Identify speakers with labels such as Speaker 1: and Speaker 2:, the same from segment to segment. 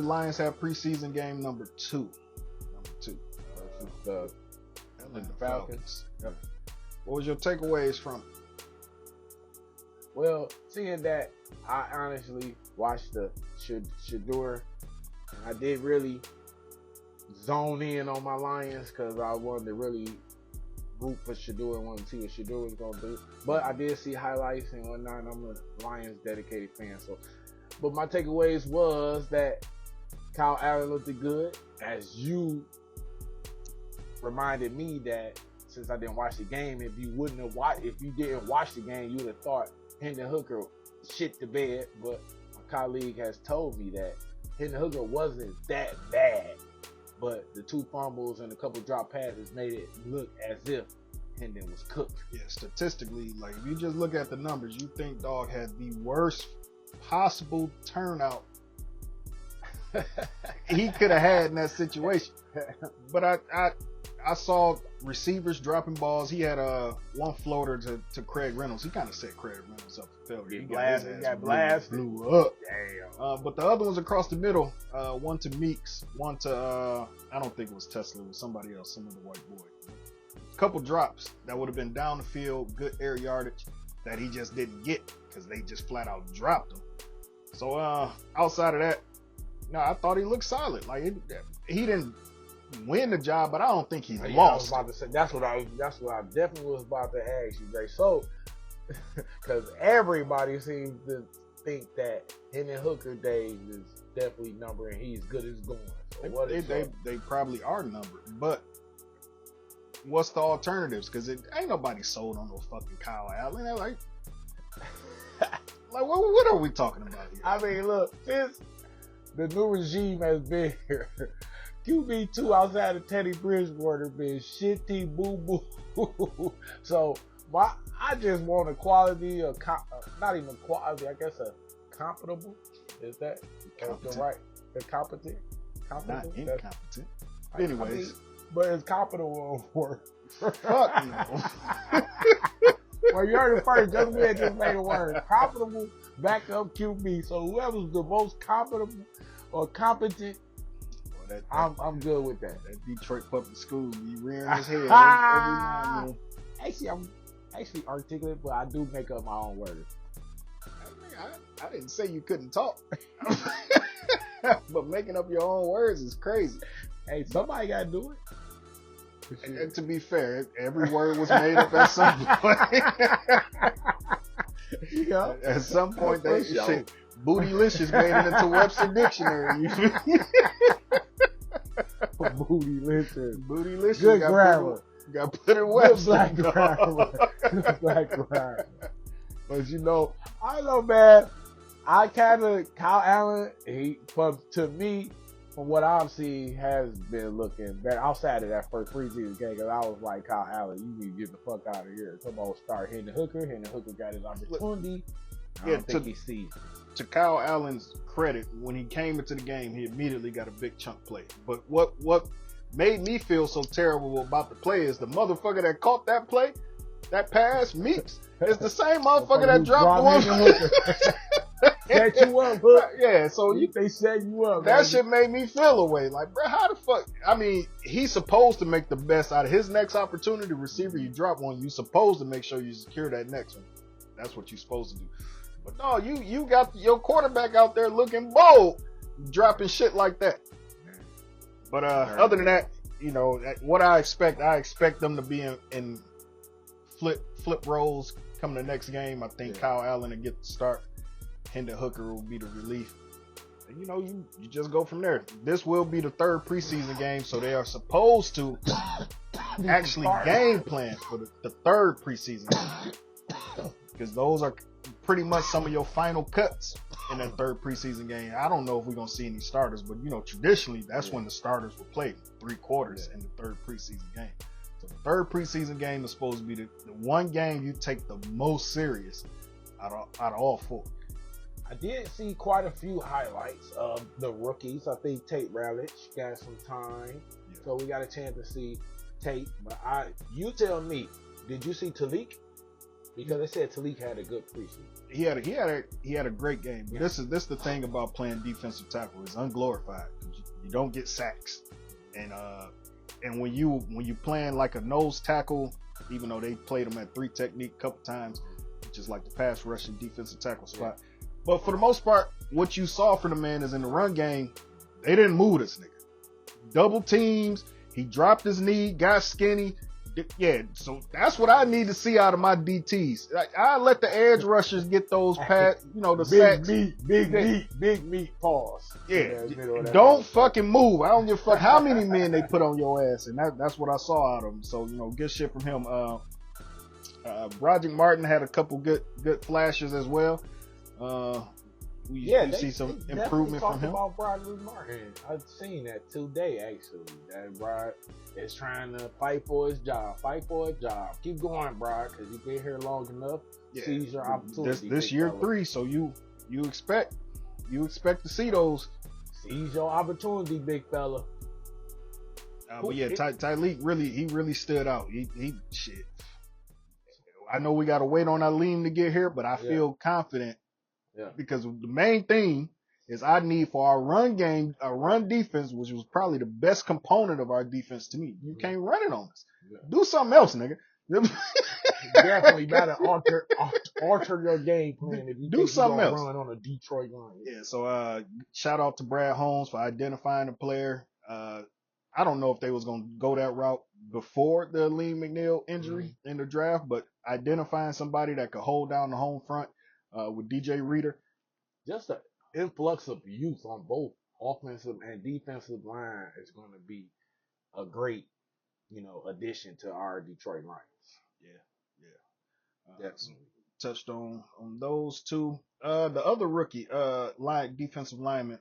Speaker 1: The Lions have preseason game number two.
Speaker 2: The Falcons.
Speaker 1: Yep. What was your takeaways from it?
Speaker 2: Well, seeing that, I honestly watched the Shedeur, and I did really zone in on my Lions because I wanted to really root for Shedeur and wanted to see what Shedeur was going to do. But I did see highlights and whatnot, and I'm a Lions dedicated fan. But my takeaways was that Kyle Allen looked good, as you reminded me that since I didn't watch the game, if you didn't watch the game, you would have thought Hendon Hooker shit the bed. But my colleague has told me that Hendon Hooker wasn't that bad, but the 2 fumbles and a couple drop passes made it look as if Hendon was cooked.
Speaker 1: Yeah, statistically, like if you just look at the numbers, you think dog had the worst possible turnout he could have had in that situation. But I saw receivers dropping balls. He had one floater to Craig Reynolds. He kind of set Craig Reynolds up for failure. He got blasted. Blew up. Damn. But the other ones across the middle, one to Meeks, one to I don't think it was Tesla, it was somebody else, some other white boy. A couple drops that would have been down the field, good air yardage that he just didn't get because they just flat out dropped him. So outside of that, no, I thought he looked solid. Like he didn't win the job, but I don't think he lost.
Speaker 2: I was about to say that's what I definitely was about to ask you, Jay. So, because everybody seems to think that Hendon Hooker days is definitely numbered and he's good as going. So
Speaker 1: they probably are numbered, but what's the alternatives? Because ain't nobody sold on no fucking Kyle Allen. They're like what are we talking about here?
Speaker 2: I mean, look, since the new regime has been here, QB2 outside of Teddy Bridgewater been shitty boo boo. So I just want a quality, not even quality, I guess a comparable. Is that the right? The competent?
Speaker 1: Not incompetent. Anyways.
Speaker 2: But it's competent word.
Speaker 1: Fuck no.
Speaker 2: Well, you heard it first. Just me just made a word. Comparable backup QB. So whoever's the most competent or competent, I'm good with that.
Speaker 1: That Detroit public school be rearing his head every now and then.
Speaker 2: Actually, I'm articulate, but I do make up my own words.
Speaker 1: I didn't say you couldn't talk. But making up your own words is crazy.
Speaker 2: Hey, somebody got to do it.
Speaker 1: And to be fair, every word was made up at some point.
Speaker 2: Yeah.
Speaker 1: At some point, that shit, bootylicious made it into Webster Dictionary. Bootylicious.
Speaker 2: Good grammar.
Speaker 1: Got put in Webster.
Speaker 2: Black grammar. Black grammar. But I know, man. Kyle Allen, to me, from what I've seen, has been looking better outside of that first preseason game. Because I was like, Kyle Allen, you need to get the fuck out of here. Come on, start Hendon Hooker. Hendon Hooker got his opportunity. I don't think he sees it.
Speaker 1: To Kyle Allen's credit, when he came into the game, he immediately got a big chunk play. But what made me feel so terrible about the play is the motherfucker that caught that play, that pass, Meeks, is the same motherfucker that dropped one.
Speaker 2: Set you up, Hook.
Speaker 1: Yeah, so
Speaker 2: they set you up.
Speaker 1: That shit made me feel away. Like, bro, how the fuck? I mean, he's supposed to make the best out of his next opportunity. Receiver, you drop one, you supposed to make sure you secure that next one. That's what you're supposed to do. But no, you got your quarterback out there looking bold, dropping shit like that. But other than that, what I expect them to be in flip roles coming the next game. I think Kyle Allen will get the start. Hendon Hooker will be the relief. And, you just go from there. This will be the third preseason game, so they are supposed to actually game plan for the third preseason game. Because those are pretty much some of your final cuts in that third preseason game. I don't know if we're going to see any starters, but, traditionally, that's when the starters were played, 3 quarters in the third preseason game. So the third preseason game is supposed to be the one game you take the most serious out of all 4.
Speaker 2: I did see quite a few highlights of the rookies. I think Tate Rowledge got some time, so we got a chance to see Tate. But you tell me, did you see Talik? Because they said Talik had a good preseason.
Speaker 1: He had a great game. But this is the thing about playing defensive tackle. It's unglorified. You don't get sacks, and when you playing like a nose tackle, even though they played him at 3 technique a couple times, which is like the pass rushing defensive tackle spot. Yeah. But for the most part, what you saw from the man is in the run game, they didn't move this nigga. Double teams, he dropped his knee, got skinny. Yeah, so that's what I need to see out of my DTs. I let the edge rushers get those pass, the sacks.
Speaker 2: Big meat, pause.
Speaker 1: Yeah, don't fucking move. I don't give a fuck how many men they put on your ass, and that's what I saw out of him. So good shit from him. Broderick Martin had a couple good flashes as well. You see some improvement from him.
Speaker 2: About Broderick Martin. I've seen that today actually. That Brod is trying to fight for his job. Keep going, Brod, because you've been here long enough. Yeah. Seize your opportunity.
Speaker 1: This year 3, so you expect to see those.
Speaker 2: Seize your opportunity, big fella.
Speaker 1: But yeah, Tyleek really stood out. He shit. I know we gotta wait on Aleem to get here, but I feel confident. Yeah. Because the main thing is I need for our run game, our run defense, which was probably the best component of our defense to me. You can't run it on us. Yeah. Do something else, nigga.
Speaker 2: You definitely gotta alter your game plan if you
Speaker 1: do something else.
Speaker 2: Run on a Detroit line.
Speaker 1: Yeah. So shout out to Brad Holmes for identifying the player. I don't know if they was gonna go that route before the Aleem McNeil injury in the draft, but identifying somebody that could hold down the home front. With DJ Reader.
Speaker 2: Just an influx of youth on both offensive and defensive line is going to be a great, addition to our Detroit Lions.
Speaker 1: Yeah. Definitely. Touched on those two. The other rookie, defensive lineman,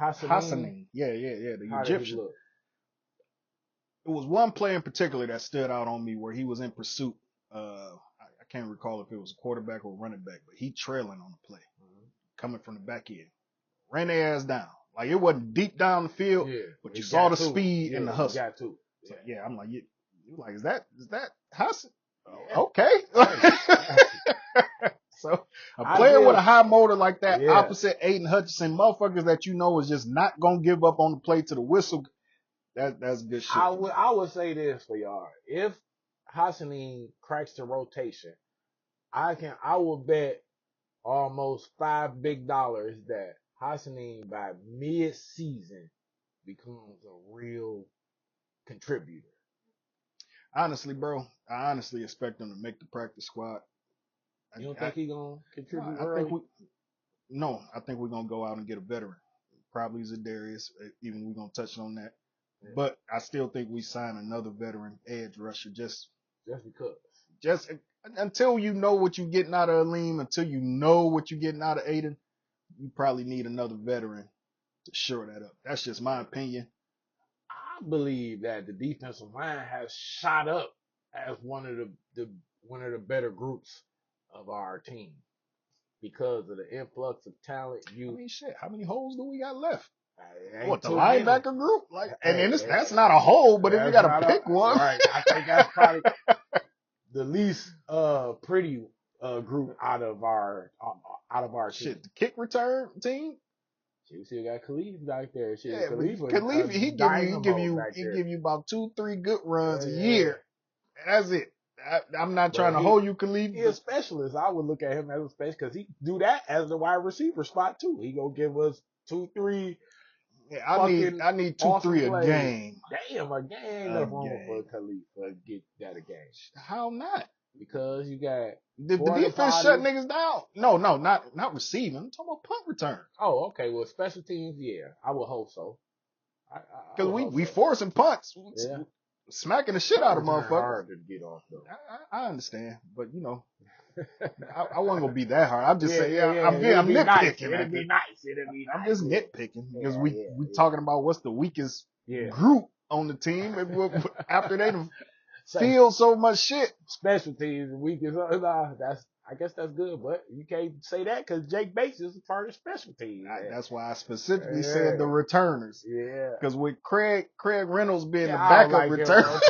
Speaker 1: Hassanin. Yeah. The Egyptian. It was one play in particular that stood out on me where he was in pursuit. I can't recall if it was a quarterback or running back, but he trailing on the play, coming from the back end. Ran their ass down. Like, it wasn't deep down the field, but you saw the speed and the hustle.
Speaker 2: Got to.
Speaker 1: Yeah. So, I'm like, you like, is that Hassan? Oh, okay. So, a player with a high motor like that, opposite Aiden Hutchinson, motherfuckers that is just not going to give up on the play to the whistle, that's good shit.
Speaker 2: I would say this for y'all. If Hassanin cracks the rotation, I will bet almost $5 big that Hassanin by mid-season becomes a real contributor.
Speaker 1: Honestly, bro, I honestly expect him to make the practice squad.
Speaker 2: You don't think he's gonna contribute early?
Speaker 1: I think we're gonna go out and get a veteran. Probably Zadarius, even we're gonna touch on that. Yeah. But I still think we sign another veteran edge rusher just
Speaker 2: because.
Speaker 1: Just until you know what you're getting out of Aleem, until you know what you're getting out of Aiden, you probably need another veteran to shore that up. That's just my opinion.
Speaker 2: I believe that the defensive line has shot up as one of the better groups of our team because of the influx of talent.
Speaker 1: How many holes do we got left? What, the linebacker group? That's not a hole, but if you got to pick one.
Speaker 2: Right. I think that's probably the least pretty group out of our team.
Speaker 1: The kick return team.
Speaker 2: You still got Khalif back there.
Speaker 1: Khalif, he give you about 2-3 good runs a year. That's it. I'm not trying to hold you, Khalif.
Speaker 2: He's a specialist. I would look at him as a specialist because he do that as the wide receiver spot too. He gonna give us 2-3.
Speaker 1: Yeah, I need 2-3 a game.
Speaker 2: Damn, a game ain't enough room for Khalif to get that a game.
Speaker 1: How not?
Speaker 2: Because you got
Speaker 1: the defense shut niggas down. No, not receiving. I'm talking about punt return.
Speaker 2: Oh, okay. Well, special teams, yeah, I would hope so.
Speaker 1: Because we forcing punts, smacking the shit out of motherfuckers.
Speaker 2: Hard to get off though.
Speaker 1: I understand, but I wasn't gonna be that hard. I'm just saying, I'm nitpicking.
Speaker 2: It'd be nice.
Speaker 1: I'm just nitpicking because we talking about what's the weakest group on the team after they feel so much shit.
Speaker 2: Special teams and weak as I guess that's good, but you can't say that because Jake Bates is a part of special teams.
Speaker 1: That's why I specifically said the returners.
Speaker 2: Yeah.
Speaker 1: Because with Craig Reynolds being the
Speaker 2: I don't
Speaker 1: backup
Speaker 2: like
Speaker 1: returner.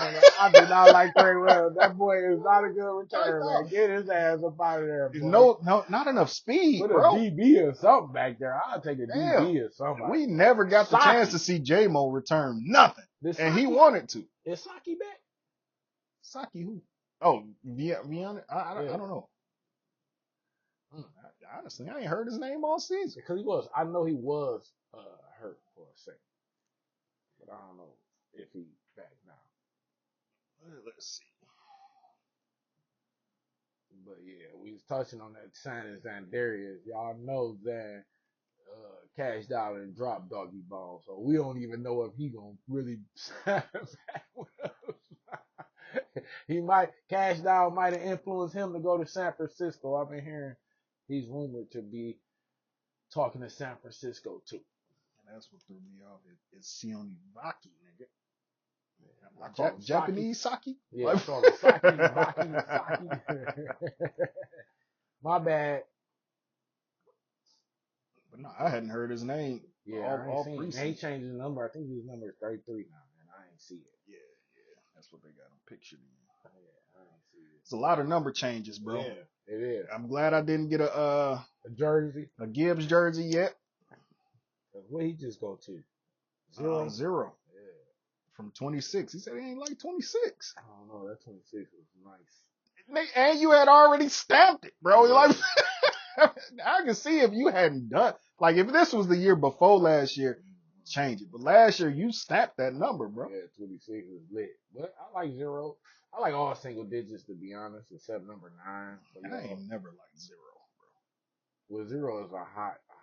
Speaker 2: I do not like Craig Reynolds. That boy is not a good returner, man. Get his ass up out of there, boy.
Speaker 1: No, not enough speed,
Speaker 2: Put
Speaker 1: bro.
Speaker 2: a DB or something back there. I'll take a DB or something.
Speaker 1: We never got the chance to see J-Mo return nothing. And he wanted to.
Speaker 2: Is Saki back?
Speaker 1: Saki who? Oh, Viana? I don't know. Honestly, I ain't heard his name all season.
Speaker 2: Because I know he was hurt for a second. But I don't know if he's back now.
Speaker 1: Let's see.
Speaker 2: But yeah, we was touching on that signing Zandarius. Y'all know that cashed out and dropped Doggy Ball. So we don't even know if he gonna really sign back with us. He might cashed out might have influenced him to go to San Francisco. I've been hearing he's rumored to be talking to San Francisco too.
Speaker 1: And that's what threw me off. It's Sione Vaki, nigga.
Speaker 2: Japanese
Speaker 1: Saki?
Speaker 2: Yeah, I call it Saki. My bad.
Speaker 1: But no, I hadn't heard his name.
Speaker 2: Yeah, I ain't seen it. He changed his number. I think his number is 33 now, and I ain't see it.
Speaker 1: Yeah. That's what they got him pictured in.
Speaker 2: Yeah, I ain't see it.
Speaker 1: It's a lot of number changes, bro.
Speaker 2: Yeah, it is.
Speaker 1: I'm glad I didn't get a
Speaker 2: jersey,
Speaker 1: a Gibbs jersey yet.
Speaker 2: Where he just go to?
Speaker 1: Zero. Yeah. From 26. He said he ain't like 26.
Speaker 2: I don't know. That 26 was nice.
Speaker 1: And you had already stamped it, bro.
Speaker 2: Yeah.
Speaker 1: Like, I can see if you hadn't done, like, if this was the year before last year, change it. But last year, you stamped that number, bro.
Speaker 2: Yeah, 26 was lit. But I like 0. I like all single digits, to be honest, except number 9. So,
Speaker 1: I ain't never liked 0,
Speaker 2: bro. Well, 0 is a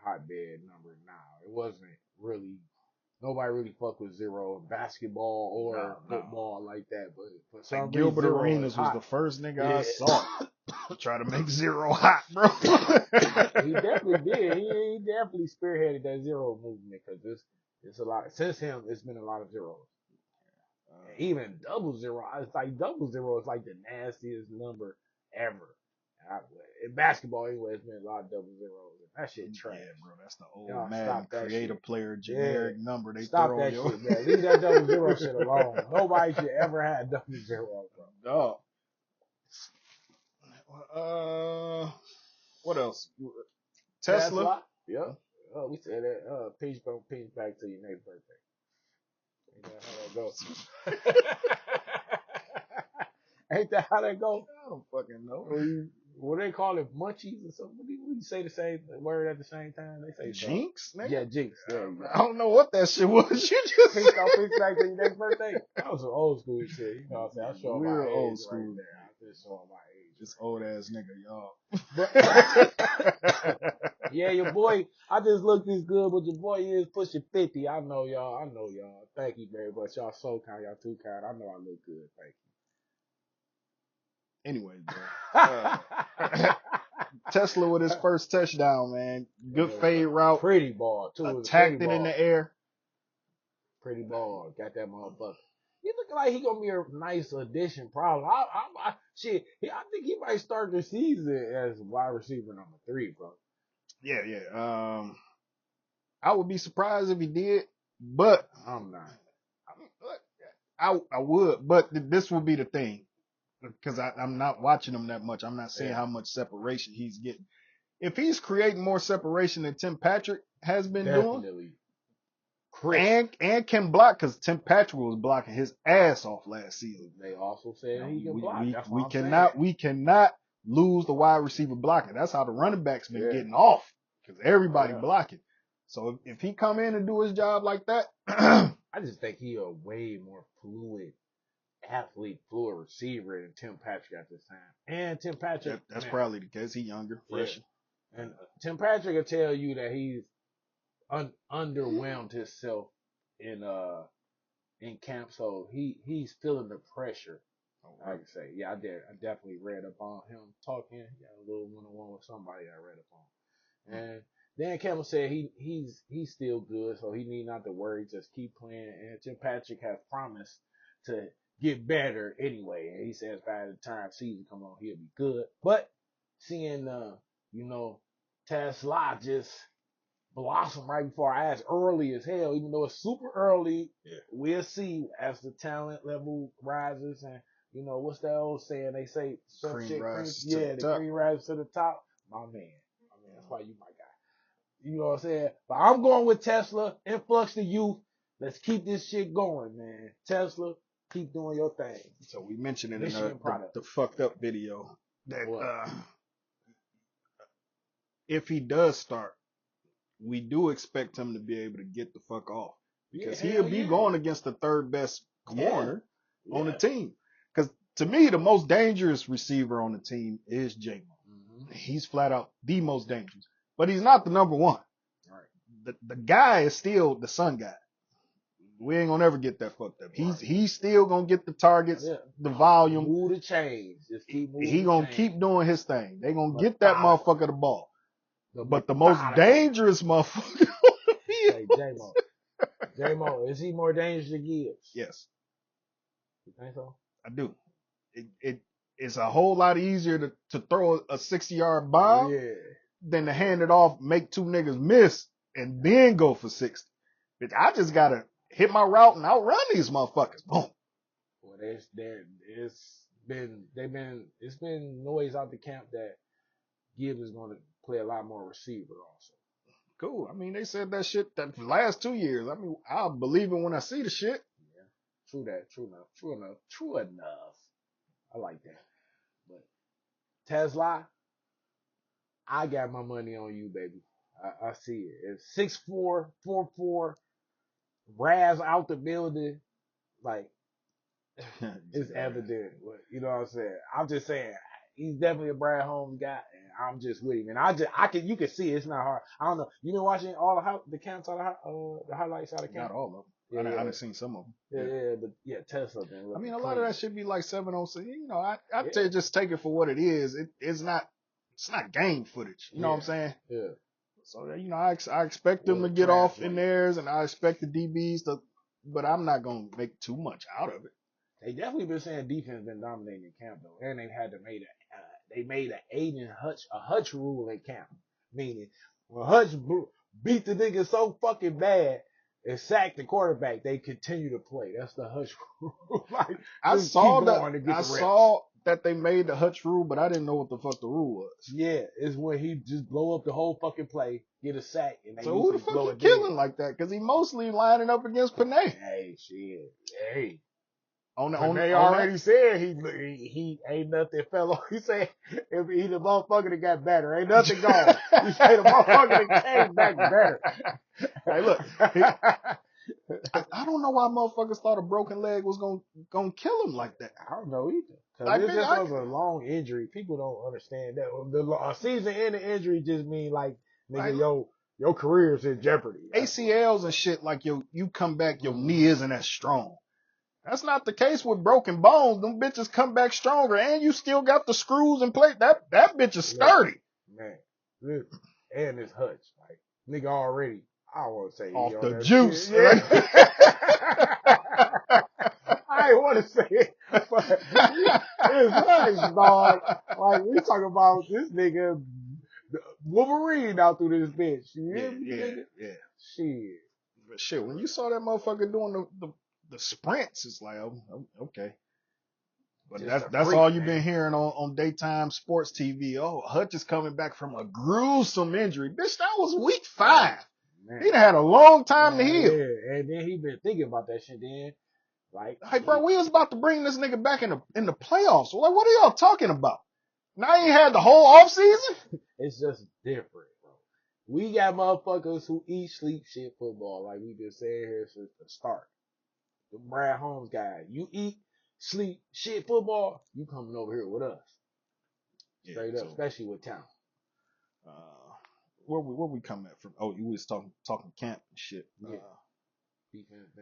Speaker 2: hotbed number now. It wasn't really, nobody really fucked with 0 in basketball or football like that. But for some reason,
Speaker 1: Gilbert Arenas was the first nigga I saw try to make 0 hot, bro.
Speaker 2: He definitely did. He definitely spearheaded that 0 movement because it's a lot. Since him, it's been a lot of zeros. Even double 0, it's like double 0 is like the nastiest number ever. In basketball, anyway, it's been a lot of double zeros. That shit trash. Yeah,
Speaker 1: bro, that's the old man creative player generic number they
Speaker 2: stop
Speaker 1: throw
Speaker 2: that
Speaker 1: on
Speaker 2: shit, man. Leave that double 0 shit alone. Nobody should ever have double 0, bro.
Speaker 1: What else? Tesla?
Speaker 2: Yep. Oh, we said that. Peace back to your next birthday. Ain't that how that go?
Speaker 1: I don't fucking know.
Speaker 2: What they call it, munchies or something? What do you say the same word at the same time? They say
Speaker 1: jinx, nigga?
Speaker 2: Yeah, jinx. Yeah,
Speaker 1: I don't know what that shit was. You just
Speaker 2: peace back to your next birthday. That was some old school shit. You know what I'm saying? I'm showing my age
Speaker 1: old school.
Speaker 2: Right there. I'm just showing my age.
Speaker 1: This old ass nigga, y'all.
Speaker 2: Yeah, your boy, I just look this good, but your boy is pushing 50. I know y'all. Thank you very much. Y'all so kind. Y'all too kind. I know I look good. Thank you.
Speaker 1: Anyway, bro. Tesla with his first touchdown, man. Good fade route.
Speaker 2: Pretty ball, too.
Speaker 1: Attacked it in the air.
Speaker 2: Pretty ball. Got that motherfucker. He looking like he gonna be a nice addition. Problem. I think he might start the season as wide receiver number 3, bro.
Speaker 1: Yeah. I would be surprised if he did, but
Speaker 2: I'm not.
Speaker 1: I would, but this would be the thing. Because I'm not watching him that much. I'm not seeing how much separation he's getting. If he's creating more separation than Tim Patrick has been doing, and can block, because Tim Patrick was blocking his ass off last season.
Speaker 2: They also said he can block.
Speaker 1: We cannot lose the wide receiver blocking. That's how the running backs been getting off, because everybody blocking. So if he come in and do his job like that,
Speaker 2: I just think he a way more fluid receiver than Tim Patrick at this time. And Tim Patrick,
Speaker 1: that's probably the case. He younger, fresher.
Speaker 2: Yeah. And Tim Patrick will tell you that he's underwhelmed himself in camp, so he's feeling the pressure. I can say, I definitely read up on him talking. He had a little one-on-one with somebody I read up on, and Dan Campbell said he's still good, so he need not to worry. Just keep playing. And Tim Patrick has promised to get better anyway. And he says by the time season come on, he'll be good. But seeing, you know, Tesla just blossom right before our eyes early as hell, even though it's super early, we'll see as the talent level rises. And, you know, what's that old saying? They say, some
Speaker 1: Cream
Speaker 2: shit,
Speaker 1: rises to
Speaker 2: yeah,
Speaker 1: the
Speaker 2: the
Speaker 1: top.
Speaker 2: cream rises to the top. My man. That's why you my guy. You know what I'm saying? But I'm going with Tesla. Influx the youth. Let's keep this shit going, man. Tesla, keep doing your thing.
Speaker 1: So we mentioned it in
Speaker 2: Michigan product.
Speaker 1: the fucked up video that
Speaker 2: What?
Speaker 1: if he does start, we do expect him to be able to get the fuck off because
Speaker 2: Yeah,
Speaker 1: he'll
Speaker 2: hell
Speaker 1: be
Speaker 2: yeah.
Speaker 1: going against the third best corner on the
Speaker 2: Yeah.
Speaker 1: team. Because to me, the most dangerous receiver on the team is J-Mo. He's flat out the most dangerous, but he's not the number one.
Speaker 2: Right.
Speaker 1: The guy is still the sun guy. We ain't gonna ever get that fucked up. He's still gonna get the targets, the volume.
Speaker 2: Move the chains. Just keep moving.
Speaker 1: He gonna keep doing his thing. They gonna get that motherfucker the ball. But the most dangerous motherfucker.
Speaker 2: Hey, J-Mo. J-Mo, is he more dangerous than Gibbs?
Speaker 1: Yes.
Speaker 2: You think so?
Speaker 1: I do. It's a whole lot easier to throw a 60-yard bomb than to hand it off, make two niggas miss, and then go for 60. Bitch, I just gotta hit my route and outrun these motherfuckers. Boom.
Speaker 2: Well, it's been noise out the camp that Gibbs is going to play a lot more receiver also.
Speaker 1: Cool. I mean, they said that shit that for the last 2 years. I mean, I'll believe it when I see the shit.
Speaker 2: Yeah. True that. True enough. I like that. But Tesla, I got my money on you, baby. I see it. It's 6'4", 4'4", Raz out the building. Like, it's evident. You know what I'm saying? I'm just saying, he's definitely a Brad Holmes guy, and I'm just with him. And you can see it. It's not hard. I don't know. You been watching all the counts out of the highlights out of camp?
Speaker 1: Not all of them. I done seen some of them.
Speaker 2: But Tesla been.
Speaker 1: I mean, a lot of that should be like 706. You know, I tell you, just take it for what it is. It's not game footage. You know what I'm saying?
Speaker 2: Yeah.
Speaker 1: So you know, I expect them to get off in theirs, and I expect the DBs to, but I'm not gonna make too much out of it.
Speaker 2: They definitely been saying defense been dominating in camp though, and they had to made a Aiden Hutch rule in camp, meaning when Hutch beat the nigga so fucking bad and sacked the quarterback, they continue to play. That's the Hutch rule. Like,
Speaker 1: I saw that they made the Hutch rule, but I didn't know what the fuck the rule was.
Speaker 2: Yeah, it's when he just blow up the whole fucking play, get a sack, and they
Speaker 1: so who the fuck you killing like that? Because he mostly lining up against Panay.
Speaker 2: Hey, shit. Hey.
Speaker 1: They
Speaker 2: already said he ain't nothing fell off. He said if he the motherfucker that got better, ain't nothing gone. He said the motherfucker that came back better.
Speaker 1: Hey, look, I don't know why motherfuckers thought a broken leg was gonna kill him like that.
Speaker 2: I don't know either. Cause it just was a long injury. People don't understand that. A season-ending injury just mean like nigga, your career's in jeopardy.
Speaker 1: ACLs and shit like you come back, your knee isn't as strong. That's not the case with broken bones. Them bitches come back stronger, and you still got the screws in place. That bitch is sturdy.
Speaker 2: Man, look, and it's Hutch. Like, nigga already, I don't want to say
Speaker 1: off the juice.
Speaker 2: Yeah. I ain't want to say it, but it's Hutch, dog. Like, we talking about this nigga Wolverine out through this bitch. Yeah. Shit.
Speaker 1: But shit, when you saw that motherfucker doing the sprints, it's like, oh, okay. But that's all you've been hearing on daytime sports TV. Oh, Hutch is coming back from a gruesome injury. Bitch, that was week 5. Man. He done had a long time to heal.
Speaker 2: Yeah, and then he been thinking about that shit then. Like,
Speaker 1: hey, bro, we was about to bring this nigga back in the playoffs. Like, what are y'all talking about? Now he had the whole offseason?
Speaker 2: It's just different, bro. We got motherfuckers who eat, sleep, shit football, like we been saying here since the start. The Brad Holmes guy. You eat, sleep, shit football, you coming over here with us. Straight up, especially with talent.
Speaker 1: Where we come at from? Oh, you was talking camp and shit.
Speaker 2: Yeah.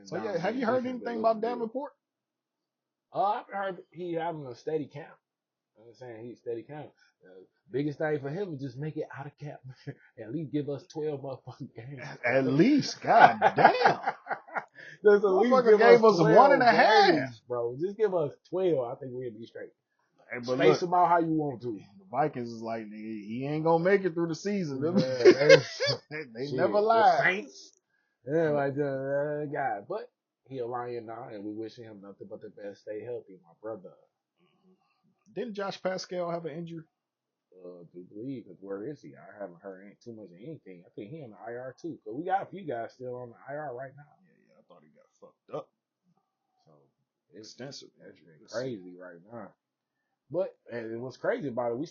Speaker 1: So yeah, have you heard anything about Davenport?
Speaker 2: I've heard he having a steady camp. I'm saying he's steady camp. Biggest thing for him is just make it out of camp. At least give us 12 motherfucking games.
Speaker 1: At least, god damn.
Speaker 2: Let's at least
Speaker 1: Motherfucker
Speaker 2: give
Speaker 1: gave us
Speaker 2: 12
Speaker 1: 1.5.
Speaker 2: games, bro. Just give us 12. I think we'll be straight.
Speaker 1: Hey, but
Speaker 2: Space
Speaker 1: look,
Speaker 2: them out how you want to.
Speaker 1: the Vikings is like, nigga, he ain't gonna make it through the season.
Speaker 2: Man,
Speaker 1: they
Speaker 2: shit,
Speaker 1: never
Speaker 2: the
Speaker 1: lie.
Speaker 2: Saints. Yeah, like the guy. But he a Lion now, and we wishing him nothing but the best. Stay healthy, my brother.
Speaker 1: Didn't Josh Pascal have an injury?
Speaker 2: To believe, because where is he? I haven't heard too much of anything. I think he on the IR too. Cause we got a few guys still on the IR right now.
Speaker 1: Yeah, I thought he got fucked up.
Speaker 2: So it's
Speaker 1: Extensive.
Speaker 2: That's crazy right now. But and what's crazy about it, we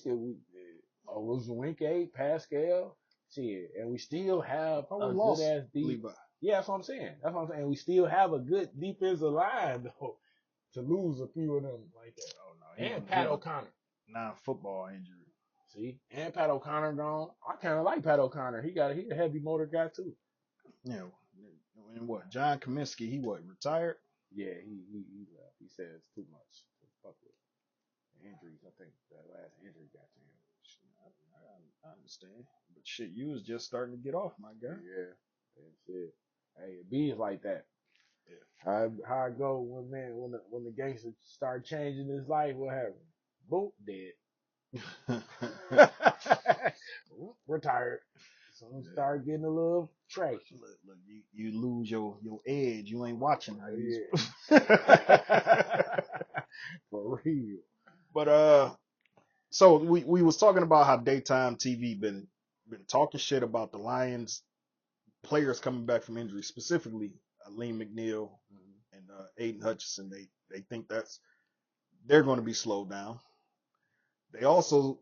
Speaker 2: Winke, Pascal, shit, and we still have a good ass deep. Yeah, that's what I'm saying. That's what I'm saying. We still have a good defensive line though. To lose a few of them like that. Oh no, and Pat O'Connor.
Speaker 1: Non-football injury.
Speaker 2: See, and Pat O'Connor gone. I kind of like Pat O'Connor. He a heavy motor guy too.
Speaker 1: Yeah. And what? John Kaminsky, he retired?
Speaker 2: Yeah, he left. He said it's too much to fuck with. Injuries, I think that last injury got to him.
Speaker 1: I understand. But shit, you was just starting to get off, my guy.
Speaker 2: Yeah, that's it. Hey, it be like that.
Speaker 1: Yeah.
Speaker 2: How I go when the gangster start changing his life, what happened? Boom, dead. Retired. So start getting a little traction.
Speaker 1: Look, you lose your edge. You ain't watching how you.
Speaker 2: For real.
Speaker 1: But so we was talking about how daytime TV been talking shit about the Lions players coming back from injury, specifically Aleem McNeil and Aiden Hutchinson. They think they're going to be slowed down. They also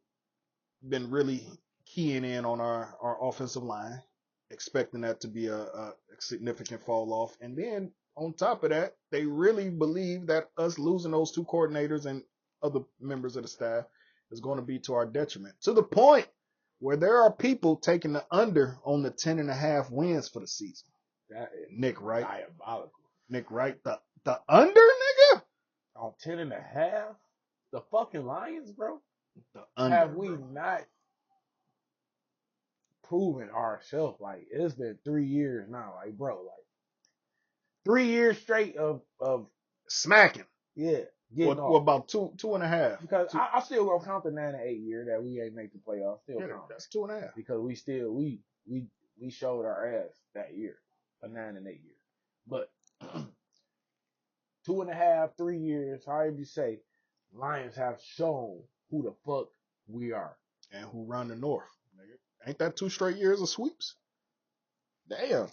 Speaker 1: been really keying in on our offensive line, expecting that to be a significant fall off. And then on top of that, they really believe that us losing those two coordinators and other members of the staff is going to be to our detriment, to the point where there are people taking the under on the 10.5 wins for the season.
Speaker 2: That is
Speaker 1: Nick Wright.
Speaker 2: Diabolical.
Speaker 1: Nick Wright, the under, nigga?
Speaker 2: On 10.5? The fucking Lions, bro?
Speaker 1: The under,
Speaker 2: have we not proven ourselves? Like, it's been 3 years now. Like, bro, like 3 years straight of
Speaker 1: smacking.
Speaker 2: Yeah.
Speaker 1: What about 2.5?
Speaker 2: Because I still gonna count the 9-8 year that we ain't make the playoffs. Still count.
Speaker 1: That's 2.5.
Speaker 2: Because we still we showed our ass that year, a 9-8 year. But 2.5, 3 years, however you say, Lions have shown who the fuck we are.
Speaker 1: And who run the North, nigga. Ain't that 2 straight years of sweeps? Damn.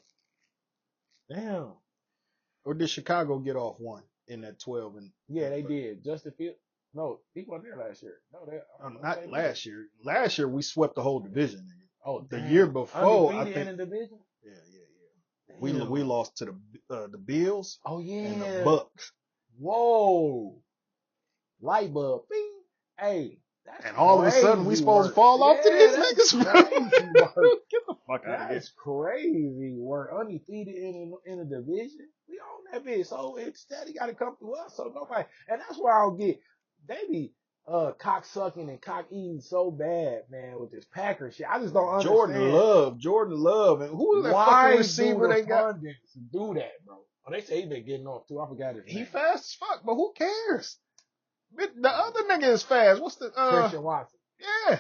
Speaker 1: Or did Chicago get off one in that 12?
Speaker 2: Yeah, they did. Justin Fields. No, he wasn't there last year.
Speaker 1: Not last year. Last year we swept the whole division, nigga.
Speaker 2: Oh,
Speaker 1: the year before, I think.
Speaker 2: In the division?
Speaker 1: Yeah. We lost to the Bills.
Speaker 2: Oh yeah.
Speaker 1: And the Bucks.
Speaker 2: Whoa. Light bulb. Bing. Hey.
Speaker 1: And all of a sudden we supposed to fall off to these niggas. Get the fuck out of here.
Speaker 2: That's crazy. We're undefeated in the division. We own that bitch. So instead, he got to come through us. So nobody. And that's where I'll get. They be cock sucking and cock eating so bad, man, with this Packer shit. I just don't understand.
Speaker 1: Jordan Love. And who is that fucking receiver they got?
Speaker 2: Do that, bro. Oh, they say he been getting off too. I forgot his name.
Speaker 1: He fast as fuck, but who cares? The other nigga is fast. What's the
Speaker 2: Christian Watson?
Speaker 1: Yeah.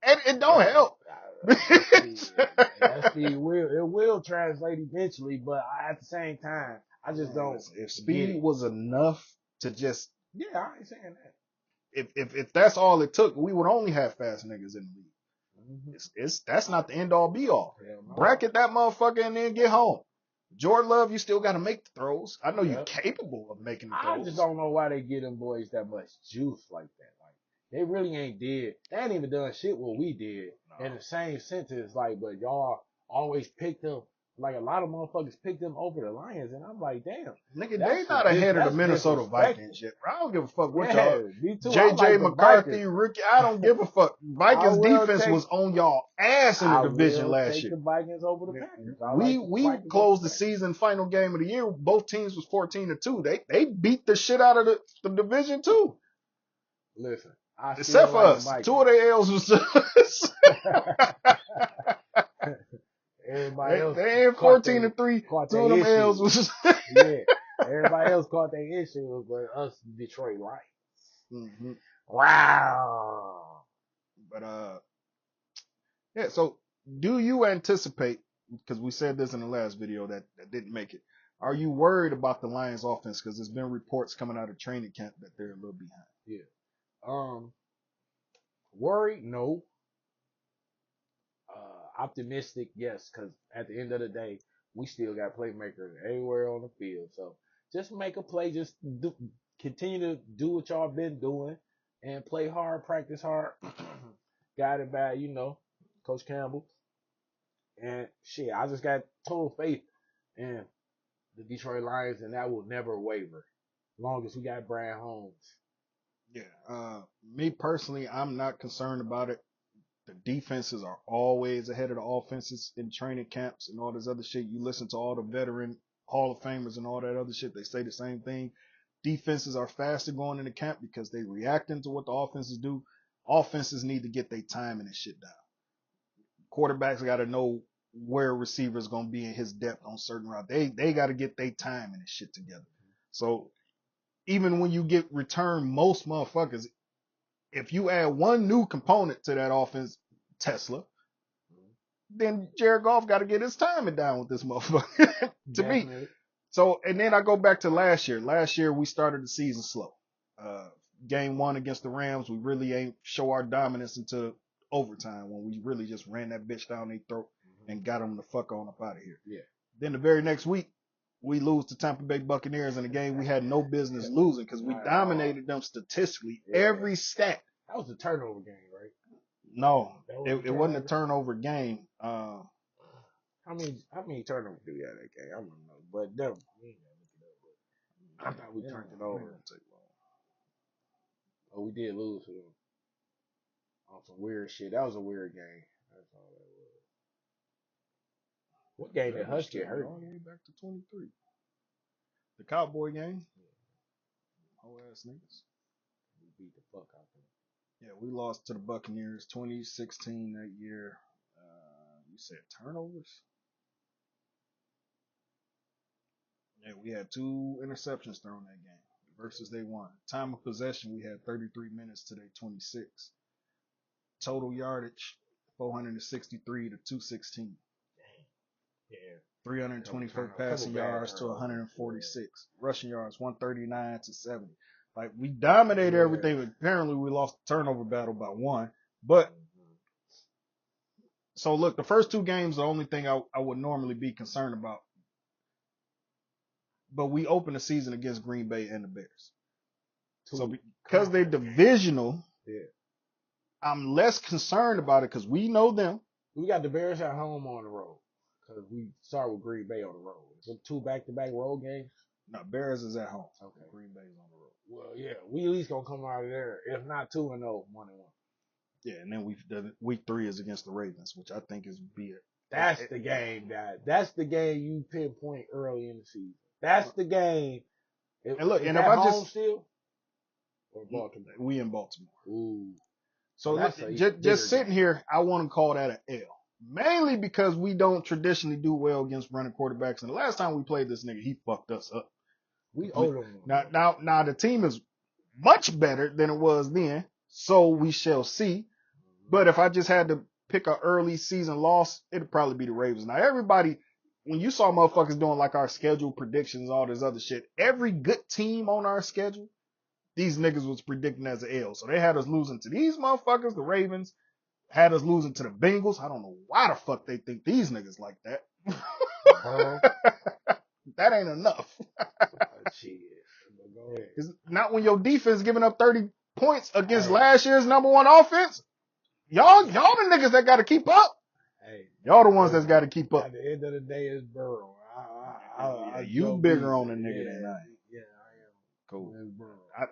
Speaker 1: And it don't help.
Speaker 2: That speed will translate eventually, but at the same time, I just don't.
Speaker 1: If speed was enough to just
Speaker 2: I ain't saying that.
Speaker 1: If that's all it took, we would only have fast niggas in the league. Mm-hmm. That's not the end all be all. No. Bracket that motherfucker and then get home. Jordan Love, you still got to make the throws. I know you're capable of making the throws.
Speaker 2: I just don't know why they give them boys that much juice like that. Like, they really ain't did. They ain't even done shit what we did. No. In the same sentence, like, but y'all always picked them. Like, a lot of motherfuckers picked them over the Lions, and I'm like, damn.
Speaker 1: Nigga, they not ahead of the Minnesota Vikings yet. I don't give a fuck what y'all. JJ like McCarthy, Ricky, I don't give a fuck. Vikings defense was on y'all ass in the division last year.
Speaker 2: The Vikings over the Packers.
Speaker 1: We closed the season final game of the year. Both teams was 14-2. They beat the shit out of the division too.
Speaker 2: Listen,
Speaker 1: except for us, 2 of their L's was.
Speaker 2: Everybody else
Speaker 1: They ain't
Speaker 2: caught
Speaker 1: 14-3.
Speaker 2: caught
Speaker 1: 2
Speaker 2: their
Speaker 1: of them
Speaker 2: issues.
Speaker 1: L's was
Speaker 2: Yeah. Everybody else caught their issues, but us Detroit Lions.
Speaker 1: Mm-hmm.
Speaker 2: Wow.
Speaker 1: But yeah. So, do you anticipate? Because we said this in the last video that didn't make it. Are you worried about the Lions' offense? Because there's been reports coming out of training camp that they're a little behind.
Speaker 2: Yeah. Worried? No. Optimistic? Yes. Because at the end of the day, we still got playmakers everywhere on the field. So just make a play. Just continue to do what y'all been doing and play hard, practice hard. Guided by, Coach Campbell. And shit, I just got total faith in the Detroit Lions, and that will never waver as long as we got Brian Holmes.
Speaker 1: Yeah. Me personally, I'm not concerned about it. The defenses are always ahead of the offenses in training camps and all this other shit. You listen to all the veteran Hall of Famers and all that other shit. They say the same thing. Defenses are faster going into camp because they reacting to what the offenses do. Offenses need to get their time and this shit down. Quarterbacks got to know where receivers going to be in his depth on certain routes. They got to get their time and this shit together. So even when you get return most motherfuckers, if you add one new component to that offense, Tesla, then Jared Goff got to get his timing down with this motherfucker. To me. So, and then I go back to last year. Last year we started the season slow. Game 1 against the Rams, we really ain't show our dominance until overtime when we really just ran that bitch down their throat and got them the fuck on up out of here.
Speaker 2: Yeah.
Speaker 1: Then the very next week, we lose to Tampa Bay Buccaneers in a game we had no business losing because we dominated them statistically. Yeah. Every stat.
Speaker 2: That was a turnover game, right?
Speaker 1: No, it wasn't a turnover game.
Speaker 2: How many turnovers do we have that game? I don't know, but never. I thought we turned it over. Oh, we did lose to them on some weird shit. That was a weird game. That's all that was. What game did Hutch get hurt?
Speaker 1: All the way back to 23. The Cowboy game. Whole ass niggas.
Speaker 2: We beat the fuck out of them.
Speaker 1: Yeah, we lost to the Buccaneers 2016 that year. You said turnovers? Yeah, we had 2 interceptions thrown that game versus they won. Time of possession, we had 33 minutes to their 26. Total yardage, 463 to 216.
Speaker 2: Yeah.
Speaker 1: 324 passing yards to 146. Yeah. Rushing yards, 139 to 70. Like, we dominated everything. Apparently, we lost the turnover battle by 1. But, so look, the first 2 games, the only thing I would normally be concerned about. But we opened the season against Green Bay and the Bears. So because they're divisional, I'm less concerned about it because we know them.
Speaker 2: We got the Bears at home on the road because we started with Green Bay on the road. So 2 back-to-back road games.
Speaker 1: No, Bears is at home.
Speaker 2: Okay.
Speaker 1: Green Bay's on the road.
Speaker 2: Well, yeah, we at least gonna come out of there. If not 2-0, 1-1.
Speaker 1: Yeah, and then week 3 is against the Ravens, which I think is
Speaker 2: That's the game, guys. That's the game you pinpoint early in the season. That's the game.
Speaker 1: And look, and if I just still or Baltimore, we in Baltimore.
Speaker 2: Ooh.
Speaker 1: So look, just sitting here, I want to call that an L. Mainly because we don't traditionally do well against running quarterbacks. And the last time we played this nigga, he fucked us up.
Speaker 2: We owed him.
Speaker 1: Now the team is much better than it was then, so we shall see. But if I just had to pick an early season loss, it'd probably be the Ravens. Now everybody, when you saw motherfuckers doing like our schedule predictions, all this other shit, every good team on our schedule, these niggas was predicting as an L. So they had us losing to these motherfuckers, the Ravens, had us losing to the Bengals. I don't know why the fuck they think these niggas like that. That ain't enough. It's not when your defense giving up 30 points against last year's number 1 offense. Y'all the niggas that got to keep up.
Speaker 2: Hey,
Speaker 1: y'all the ones that's got to keep up.
Speaker 2: At the end of the day, it's Burrow.
Speaker 1: You bigger on a nigga than I am.
Speaker 2: Yeah, I am.
Speaker 1: Cool.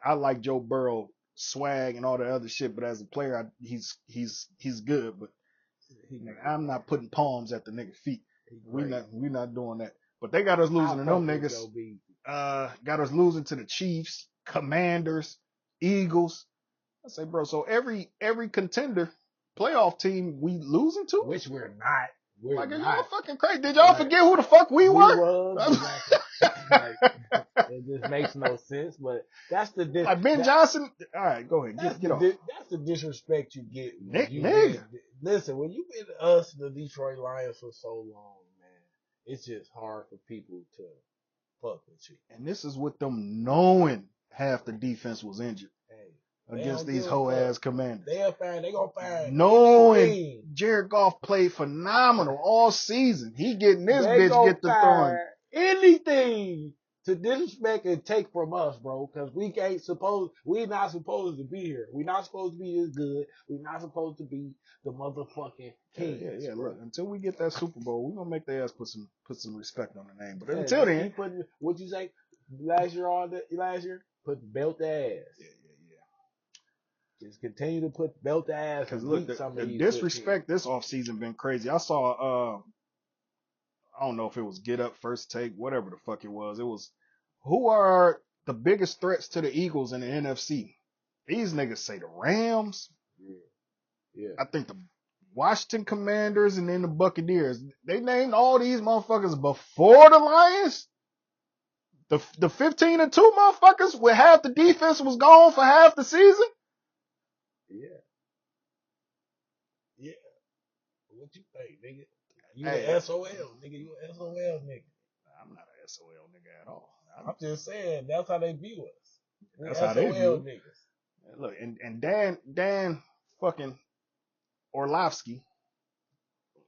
Speaker 1: I like Joe Burrow swag and all the other shit, but as a player, he's good. But I'm not putting palms at the nigga feet. We not doing that. But they got us losing to them niggas. Got us losing to the Chiefs, Commanders, Eagles. I say, bro, so every contender playoff team we losing to?
Speaker 2: Which we're not. We're
Speaker 1: Like, are y'all
Speaker 2: not.
Speaker 1: fucking crazy? Did y'all
Speaker 2: Right.
Speaker 1: forget who the fuck we were?
Speaker 2: Was exactly. Like, it just makes no sense. But that's the
Speaker 1: Like Ben Johnson. All right, go ahead. Get off.
Speaker 2: that's the disrespect you get when
Speaker 1: Nick,
Speaker 2: you
Speaker 1: nigga.
Speaker 2: listen, when you've been us, the Detroit Lions, for so long, man, it's just hard for people to fuck with you.
Speaker 1: And this is with them knowing half the defense was injured
Speaker 2: Hey,
Speaker 1: against these hoe ass Commanders.
Speaker 2: They gonna find
Speaker 1: Knowing
Speaker 2: anything.
Speaker 1: Jared Goff played phenomenal all season. He getting this
Speaker 2: They
Speaker 1: bitch
Speaker 2: gonna
Speaker 1: get the
Speaker 2: find
Speaker 1: throwing.
Speaker 2: anything to disrespect and take from us, bro, because we're not supposed to be here. We're not supposed to be this good. We're not supposed to be the motherfucking kings.
Speaker 1: Yeah. Look, until we get that Super Bowl, we're gonna make their ass put some respect on the name. But
Speaker 2: Yeah,
Speaker 1: until
Speaker 2: they
Speaker 1: then,
Speaker 2: keep putting, what you say last year, put belt their ass.
Speaker 1: yeah.
Speaker 2: Just continue to put belt their ass.
Speaker 1: Because
Speaker 2: And
Speaker 1: look,
Speaker 2: beat some
Speaker 1: the
Speaker 2: of these
Speaker 1: disrespect this offseason been crazy. I saw I don't know if it was Get Up, First Take, whatever the fuck it was. It was, who are the biggest threats to the Eagles in the NFC? These niggas say the Rams.
Speaker 2: Yeah.
Speaker 1: I think the Washington Commanders and then the Buccaneers. They named all these motherfuckers before the Lions. The 15-2 motherfuckers with half the defense was gone for half the season.
Speaker 2: Yeah. What you think, nigga? You an SOL, nigga. You an SOL, nigga.
Speaker 1: I'm not a SOL nigga at all.
Speaker 2: I'm just saying, that's how they view us.
Speaker 1: That's how they view
Speaker 2: niggas.
Speaker 1: Look, and Dan fucking Orlovsky,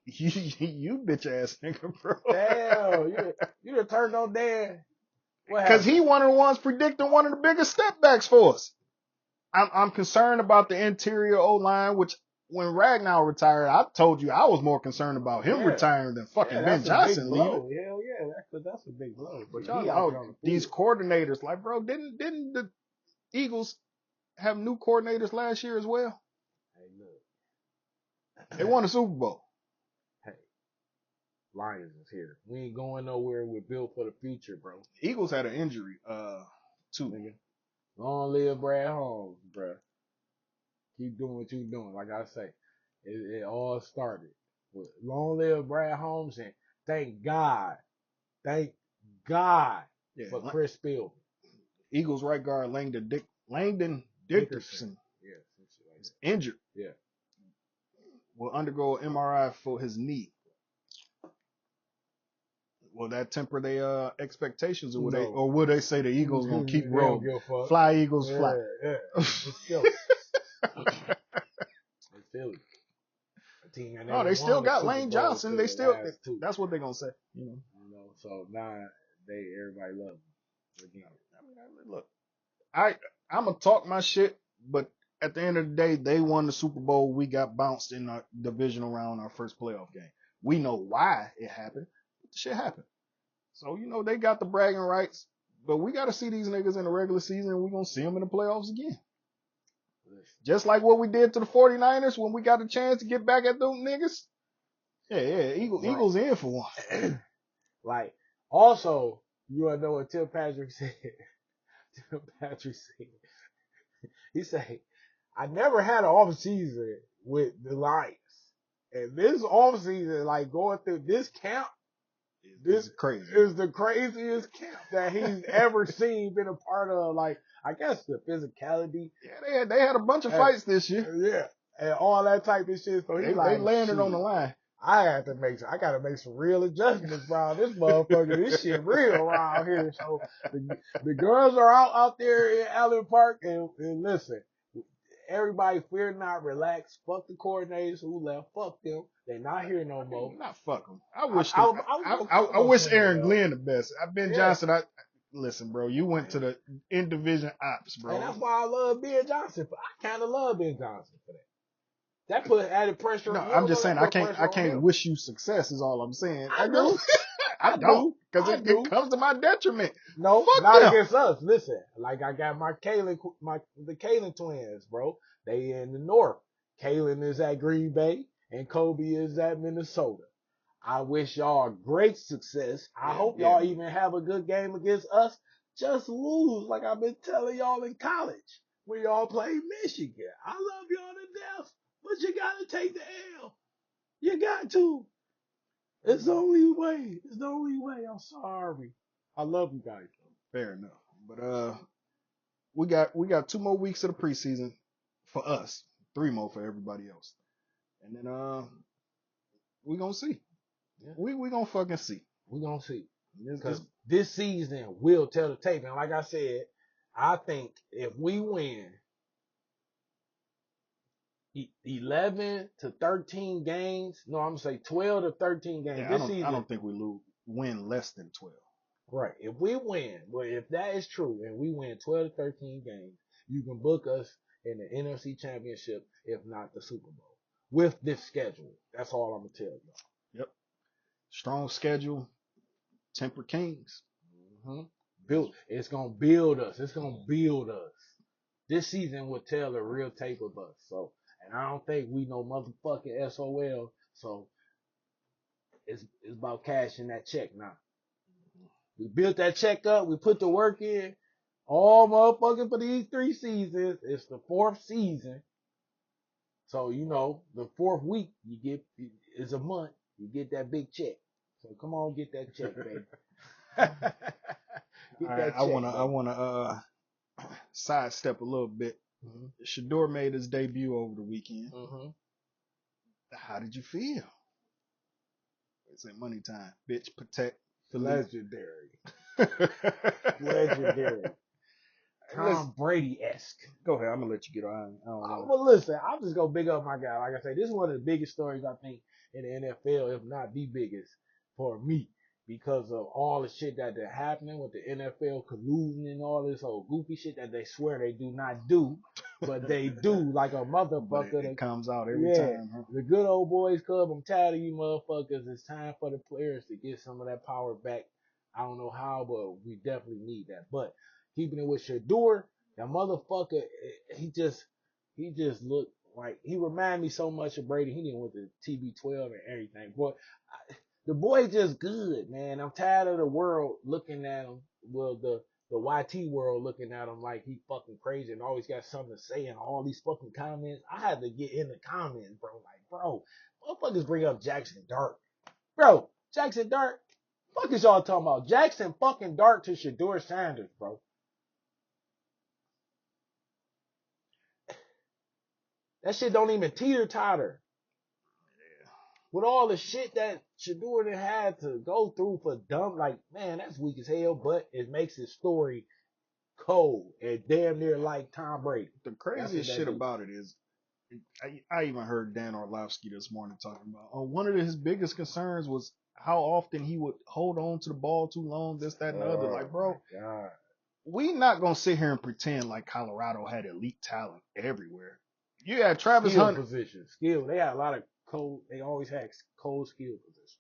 Speaker 1: you bitch ass nigga, bro.
Speaker 2: Damn, you done turned on Dan.
Speaker 1: Because he one of the ones predicting one of the biggest step backs for us. I'm concerned about the interior O line, which when Ragnar retired, I told you I was more concerned about him retiring than fucking Ben Johnson leaving.
Speaker 2: Hell yeah, that's a big blow.
Speaker 1: But y'all, these coordinators, like, bro, didn't the Eagles have new coordinators last year as well?
Speaker 2: Hey, look.
Speaker 1: They won a Super Bowl.
Speaker 2: Hey, Lions is here. We ain't going nowhere. We're built for the future, bro.
Speaker 1: Eagles had an injury, too.
Speaker 2: Nigga. Long live Brad Holmes, bro. Keep doing what you doing. Like I say, it all started with long live Brad Holmes, and thank God for Chris Spielman.
Speaker 1: Eagles right guard Langdon Dickerson is injured.
Speaker 2: Yeah.
Speaker 1: Will undergo an MRI for his knee. Will that temper their expectations, or will they say the Eagles gonna keep rolling? Fly Eagles, fly.
Speaker 2: Yeah. It's Philly. It's Philly.
Speaker 1: No, they still got Lane Johnson. They still. That's what they're gonna say. You know.
Speaker 2: So now everybody loves him again.
Speaker 1: Look, I'm gonna talk my shit, but at the end of the day, they won the Super Bowl. We got bounced in our divisional round, our first playoff game. We know why it happened. But the shit happened. So, they got the bragging rights, but we got to see these niggas in the regular season, and we're going to see them in the playoffs again. Just like what we did to the 49ers when we got a chance to get back at those niggas. Yeah, Eagles in for one.
Speaker 2: Like, also, you want to know what Tim Patrick said? Tim Patrick said, he said, I never had an off season with the Lions. And this off season, like going through this camp, this is the craziest camp that he's ever seen, been a part of. Like, I guess the physicality.
Speaker 1: Yeah, they had a bunch of fights this year.
Speaker 2: Yeah, and all that type of shit. So they
Speaker 1: landed on the line.
Speaker 2: I gotta make some real adjustments around this motherfucker. This shit real around here. So the girls are out there in Allen Park, and listen, everybody fear not, relax. Fuck the coordinators who left. Fuck them. They not here no more.
Speaker 1: Not fuck them. I wish Aaron Glenn the best. Ben Johnson. Listen, bro. You went to the in division ops, bro.
Speaker 2: And that's why I love Ben Johnson. I kind of love Ben Johnson for that. That put added pressure.
Speaker 1: No, I'm just saying I can't wish you success. Is all I'm saying.
Speaker 2: I do.
Speaker 1: I don't, because it comes to my detriment.
Speaker 2: No, fuck not them. Against us. Listen, like I got the Kalen twins, bro. They in the north. Kalen is at Green Bay, and Kobe is at Minnesota. I wish y'all great success. I hope y'all even have a good game against us. Just lose, like I've been telling y'all in college when y'all play Michigan. I love y'all to death, but you gotta take the L. You got to. It's the only way. It's the only way. I'm sorry. I love you guys.
Speaker 1: Fair enough. But we got 2 more weeks of the preseason for us, 3 more for everybody else, and then we gonna see.
Speaker 2: Yeah.
Speaker 1: We gonna fucking see.
Speaker 2: We gonna see.
Speaker 1: It's-
Speaker 2: Because
Speaker 1: it's-
Speaker 2: this season will tell the tape. And like I said, I think if we win 11 to 13 games, no, I'm gonna say 12 to 13 games
Speaker 1: yeah,
Speaker 2: this season.
Speaker 1: I don't think we win less than 12.
Speaker 2: Right. If we win, well, if that is true, and we win 12 to 13 games, you can book us in the NFC Championship, if not the Super Bowl, with this schedule. That's all I'm gonna tell y'all.
Speaker 1: Yep. Strong schedule. Temper Kings.
Speaker 2: Build. It's gonna build us. It's gonna build us. This season will tell the real tape of us. So, and I don't think we know motherfucking SOL. So, it's about cashing that check now. We built that check up. We put the work in. All motherfucking for these 3 seasons. It's the 4th season. So, the 4th week you get is a month. You get that big check. So come on, get that check, baby. Get that check.
Speaker 1: I wanna sidestep a little bit.
Speaker 2: Mm-hmm.
Speaker 1: Shador made his debut over the weekend.
Speaker 2: Mm-hmm.
Speaker 1: How did you feel? It's at money time. Bitch, protect.
Speaker 2: Legendary. Legendary. Tom Brady-esque.
Speaker 1: Go ahead. I'm gonna let you get on. I don't know.
Speaker 2: Well, listen, I'm just gonna big up my guy. Like I say, this is one of the biggest stories I think in the NFL, if not the biggest for me, because of all the shit that they're happening with the NFL colluding and all this old goofy shit that they swear they do not do, but they do like a motherfucker.
Speaker 1: It comes out every time. Huh?
Speaker 2: The good old boys club. I'm tired of you motherfuckers. It's time for the players to get some of that power back. I don't know how, but we definitely need that. But keeping it with Shador, that motherfucker, he just looked like, he reminded me so much of Brady. He didn't went to TB12 and everything. Boy, the boy just good, man. I'm tired of the world looking at him. Well, the YT world looking at him like he fucking crazy and always got something to say in all these fucking comments. I had to get in the comments, bro. Like, bro, motherfuckers bring up Jackson Dart. Bro, Jackson Dart, fuck is y'all talking about? Jackson fucking Dart to Shador Sanders, bro. That shit don't even teeter-totter. With all the shit that Shador had to go through for dumb, like, man, that's weak as hell, but it makes his story cold and damn near like Tom Brady.
Speaker 1: The craziest shit about it is, I even heard Dan Orlovsky this morning talking about, one of his biggest concerns was how often he would hold on to the ball too long, this, that, and the other. Like, bro, we not going to sit here and pretend like Colorado had elite talent everywhere. You had Travis
Speaker 2: Hunt. Skill. They had a lot of cold. They always had cold skill positions.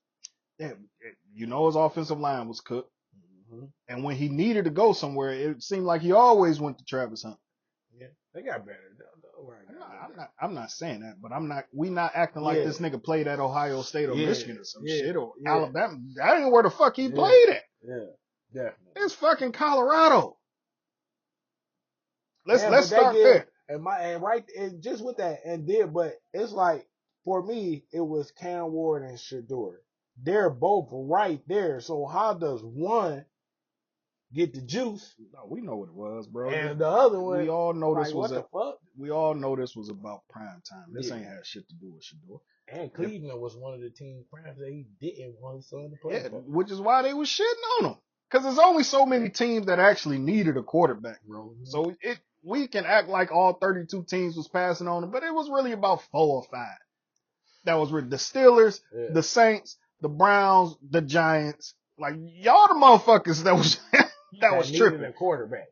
Speaker 1: Yeah, his offensive line was cooked. Mm-hmm. And when he needed to go somewhere, it seemed like he always went to Travis Hunt.
Speaker 2: Yeah, they got better.
Speaker 1: I'm not saying that, but we not acting like this nigga played at Ohio State or Michigan or some shit or Alabama. That ain't where the fuck he played at.
Speaker 2: Yeah, definitely.
Speaker 1: It's fucking Colorado. Let's start there.
Speaker 2: And just with that, but it's like, for me, it was Cam Ward and Shador. They're both right there. So how does one get the juice?
Speaker 1: No, we know what it was, bro.
Speaker 2: And the other one,
Speaker 1: we all know this was
Speaker 2: what the fuck?
Speaker 1: We all know this was about prime time. This ain't had shit to do with Shador.
Speaker 2: And Cleveland was one of the teams perhaps that he didn't want his son to play for.
Speaker 1: Which is why they was shitting on him. Because there's only so many teams that actually needed a quarterback, bro. Mm-hmm. So we can act like all 32 teams was passing on him, but it was really about 4 or 5. That was the Steelers, the Saints, the Browns, the Giants. Like, y'all the motherfuckers that was tripping.
Speaker 2: A quarterback.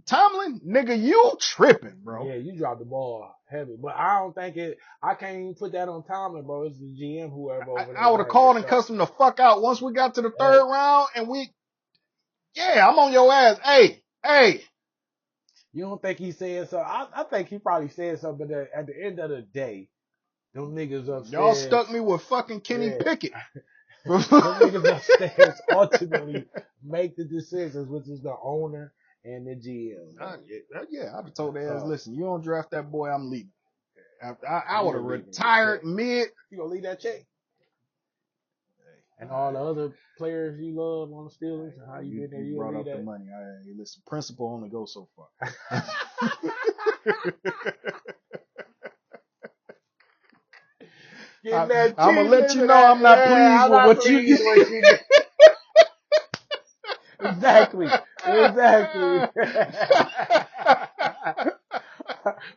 Speaker 1: Tomlin, nigga, you tripping, bro.
Speaker 2: Yeah, you dropped the ball heavy. But I don't think I can't even put that on Tomlin, bro. It's the GM, whoever over there.
Speaker 1: I would have called and cussed him the fuck out once we got to the third round and I'm on your ass. Hey.
Speaker 2: You don't think he said so? I think he probably said something, but at the end of the day, them niggas upstairs.
Speaker 1: Y'all stuck me with fucking Kenny Pickett.
Speaker 2: Them niggas upstairs ultimately make the decisions, which is the owner and the GM.
Speaker 1: I'd have told their ass, listen, you don't draft that boy, I'm leaving. I would have retired mid.
Speaker 2: You gonna leave that check? And all the other players you love on the Steelers, and how you
Speaker 1: You,
Speaker 2: been there,
Speaker 1: you
Speaker 2: you
Speaker 1: brought
Speaker 2: read
Speaker 1: up the
Speaker 2: that.
Speaker 1: money. Hey, listen, principle only goes so far.
Speaker 2: Getting that
Speaker 1: I'm gonna
Speaker 2: cheese
Speaker 1: let you
Speaker 2: into
Speaker 1: know
Speaker 2: that.
Speaker 1: I'm not
Speaker 2: Yeah,
Speaker 1: pleased
Speaker 2: I'm
Speaker 1: with
Speaker 2: not
Speaker 1: what
Speaker 2: pleased
Speaker 1: you.
Speaker 2: with what you did. Exactly.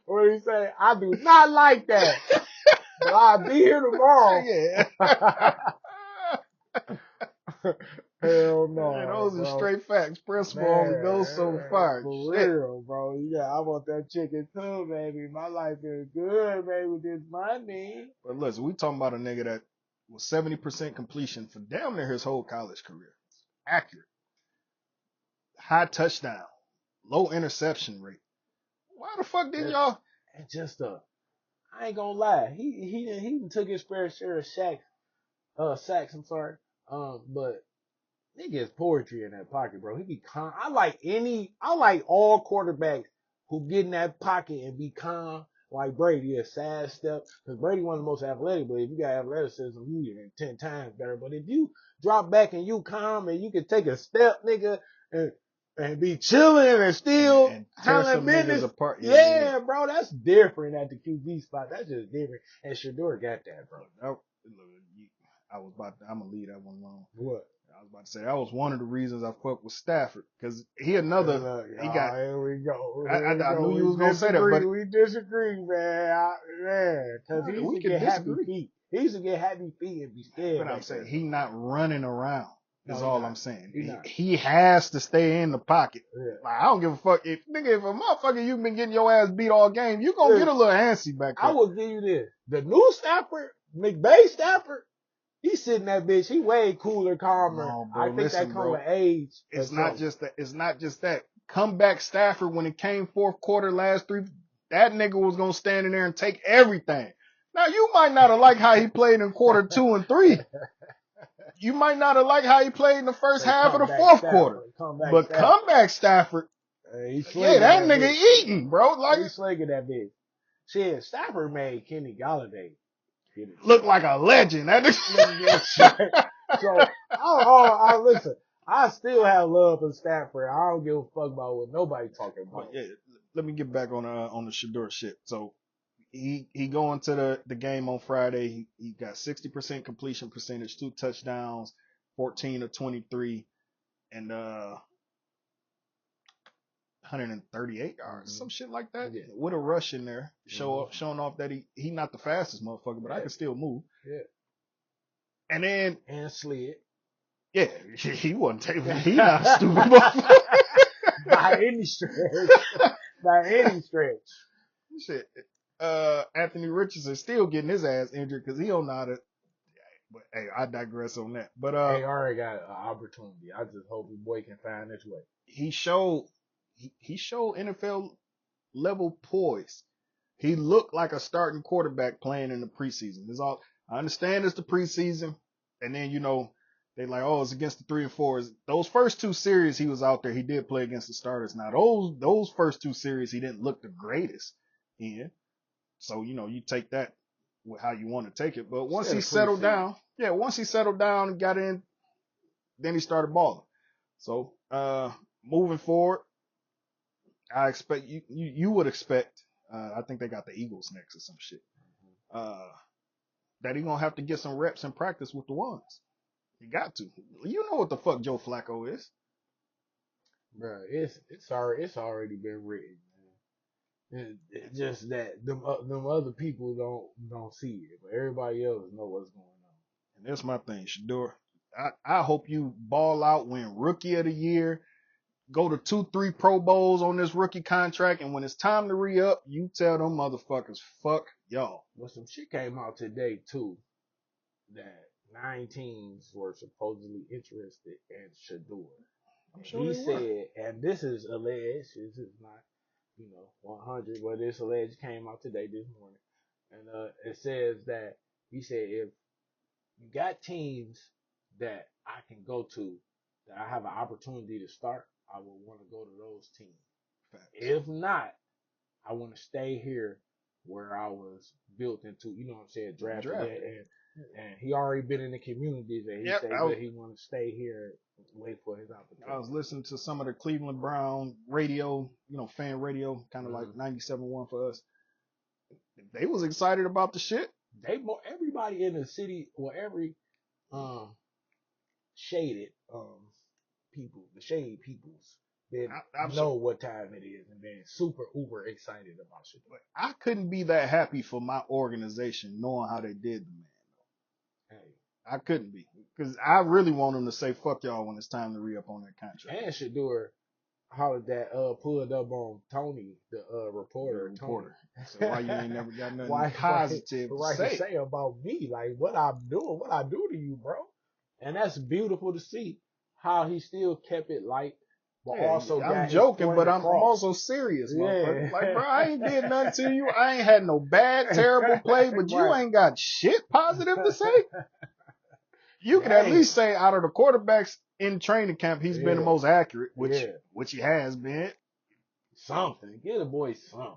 Speaker 2: What do you say? I do not like that, but I'll be here tomorrow.
Speaker 1: Yeah.
Speaker 2: Hell
Speaker 1: Man,
Speaker 2: no,
Speaker 1: those are
Speaker 2: bro.
Speaker 1: straight facts. Principle only goes so
Speaker 2: Man,
Speaker 1: far.
Speaker 2: for
Speaker 1: Shit.
Speaker 2: real, bro. Yeah, I want that chicken too, baby. My life is good, baby, with this money.
Speaker 1: But listen, we talking about a nigga that was 70% completion for damn near his whole college career. Accurate. High touchdown. Low interception rate. Why the fuck didn't y'all?
Speaker 2: And just I ain't gonna lie, he took his fair share of sacks. I'm sorry, but nigga is poetry in that pocket, bro. He be calm. I like all quarterbacks who get in that pocket and be calm. Like Brady, a sad step, because Brady one of the most athletic. But if you got athleticism, you are 10 times better. But if you drop back and you calm and you can take a step, nigga, and be chilling and still
Speaker 1: And tear
Speaker 2: handling
Speaker 1: some niggas
Speaker 2: business,
Speaker 1: apart.
Speaker 2: yeah, bro, that's different at the QB spot. That's just different. And Shador got that, bro.
Speaker 1: I'm gonna leave that one alone.
Speaker 2: What?
Speaker 1: I was about to say that was one of the reasons I fucked with Stafford because he got.
Speaker 2: Here we go.
Speaker 1: I knew you was gonna say that, but
Speaker 2: We disagree, man. Because he used
Speaker 1: we
Speaker 2: to
Speaker 1: can
Speaker 2: get happy
Speaker 1: disagree.
Speaker 2: feet. He used to get happy feet and be scared.
Speaker 1: But I'm saying he not running around. Is all I'm saying. He has to stay in the pocket.
Speaker 2: Yeah.
Speaker 1: Like, I don't give a fuck if a motherfucker you've been getting your ass beat all game, you gonna get a little antsy back there.
Speaker 2: I will give you this: the new Stafford, McVay Stafford. He's sitting that bitch. He way cooler, calmer.
Speaker 1: No, bro,
Speaker 2: I think that comes with age.
Speaker 1: It's not just that. Comeback Stafford when it came fourth quarter last three, that nigga was gonna stand in there and take everything. Now you might not have liked how he played in quarter 2 and 3. You might not have liked how he played in the first half of the fourth quarter. But comeback Stafford, that nigga eating, bro. Like
Speaker 2: he's slinging that bitch. Shit, Stafford made Kenny Galladay
Speaker 1: look like a legend. That nigga.
Speaker 2: So, listen. I still have love for Stafford. I don't give a fuck about what nobody talking about.
Speaker 1: Yeah, let me get back on the Shador shit. So he going to the game on Friday. He got 60% completion percentage, 2 touchdowns, 14 of 23, and 138 yards, some shit like that, with a rush in there, showing off that he not the fastest motherfucker, but I can still move.
Speaker 2: Yeah. And slid.
Speaker 1: Yeah, he wasn't taking. He not a stupid motherfucker
Speaker 2: by any stretch.
Speaker 1: Shit. Anthony Richardson still getting his ass injured because he don't know how to. But hey, I digress on that. But
Speaker 2: he already got an opportunity. I just hope the boy can find his way.
Speaker 1: He showed NFL level poise. He looked like a starting quarterback playing in the preseason. I understand it's the preseason, and then they like, oh, it's against the 3 and 4s. Those first 2 series he was out there, he did play against the starters. Now those first 2 series he didn't look the greatest in. So you take that with how you want to take it. But once he settled down, and got in, then he started balling. So moving forward, I expect you would expect. I think they got the Eagles next or some shit. That he gonna have to get some reps in practice with the ones. You got to. You know what the fuck Joe Flacco is,
Speaker 2: bro. It's already been written, man. It's just that them other people don't see it, but everybody else know what's going on.
Speaker 1: And that's my thing, Shador. I hope you ball out, win Rookie of the Year, go to 2-3 Pro Bowls on this rookie contract, and when it's time to re-up, you tell them motherfuckers, fuck y'all.
Speaker 2: Well, some shit came out today too that 9 teams were supposedly interested in Shador. He said, and this is alleged, this is not, 100, but this alleged came out today, this morning. And it says that he said, if you got teams that I can go to, that I have an opportunity to start, I would want to go to those teams. If not, I want to stay here where I was built into, drafted. And he already been in the communities and he
Speaker 1: Yep,
Speaker 2: said that he want to stay here and wait for his opportunity.
Speaker 1: I was listening to some of the Cleveland Brown radio, fan radio, kind of like 97.1 for us. They was excited about the shit.
Speaker 2: Everybody in the city, every shaded people, the shade peoples, they know what time it is and they're super uber excited about shit.
Speaker 1: But I couldn't be that happy for my organization knowing how they did the man.
Speaker 2: Hey.
Speaker 1: I couldn't be, because I really want them to say fuck y'all when it's time to re-up on that contract.
Speaker 2: And Shador hollered that pulled up on Tony, the reporter.
Speaker 1: Tony. So why you ain't never got nothing positive to
Speaker 2: say about me? Like what I'm doing, what I do to you, bro. And that's beautiful to see how he still kept it light. But also
Speaker 1: I'm joking, but I'm also serious, motherfucker. Like, bro, I ain't did nothing to you. I ain't had no bad, terrible play, but you ain't got shit positive to say. You can at least say out of the quarterbacks in training camp, he's been the most accurate, which he has been.
Speaker 2: Something. Get a boy something.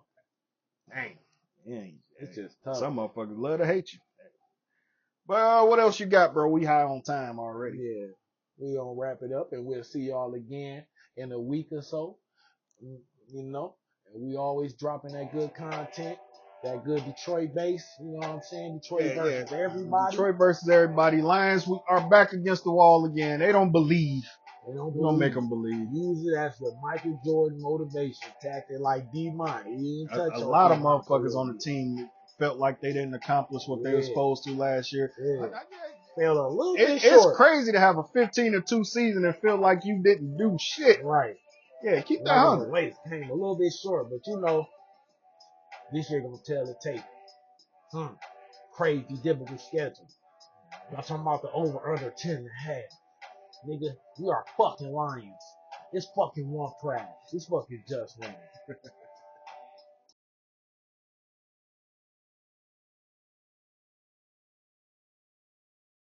Speaker 1: Dang. Yeah,
Speaker 2: it's just tough.
Speaker 1: Some motherfuckers love to hate you. But what else you got, bro? We high on time already.
Speaker 2: Yeah. We gonna wrap it up and we'll see y'all again in a week or so. And we always dropping that good content. That good Detroit base, you know what I'm saying? Detroit versus everybody.
Speaker 1: Detroit versus everybody. Lions are back against the wall again. They don't believe. We're going to make them believe.
Speaker 2: Use it as the Michael Jordan motivation tactic like D-Money.
Speaker 1: A lot of motherfuckers on the team felt like they didn't accomplish what they were supposed to last year.
Speaker 2: Felt a little bit short.
Speaker 1: It's crazy to have a 15-2 season and feel like you didn't do shit.
Speaker 2: Right.
Speaker 1: Yeah, keep that 100.
Speaker 2: Wait, came a little bit short, but this year gonna tell the tape. Crazy difficult schedule. Y'all talking about the over under 10.5. Nigga, we are fucking Lions. It's fucking one pride. It's fucking just winning.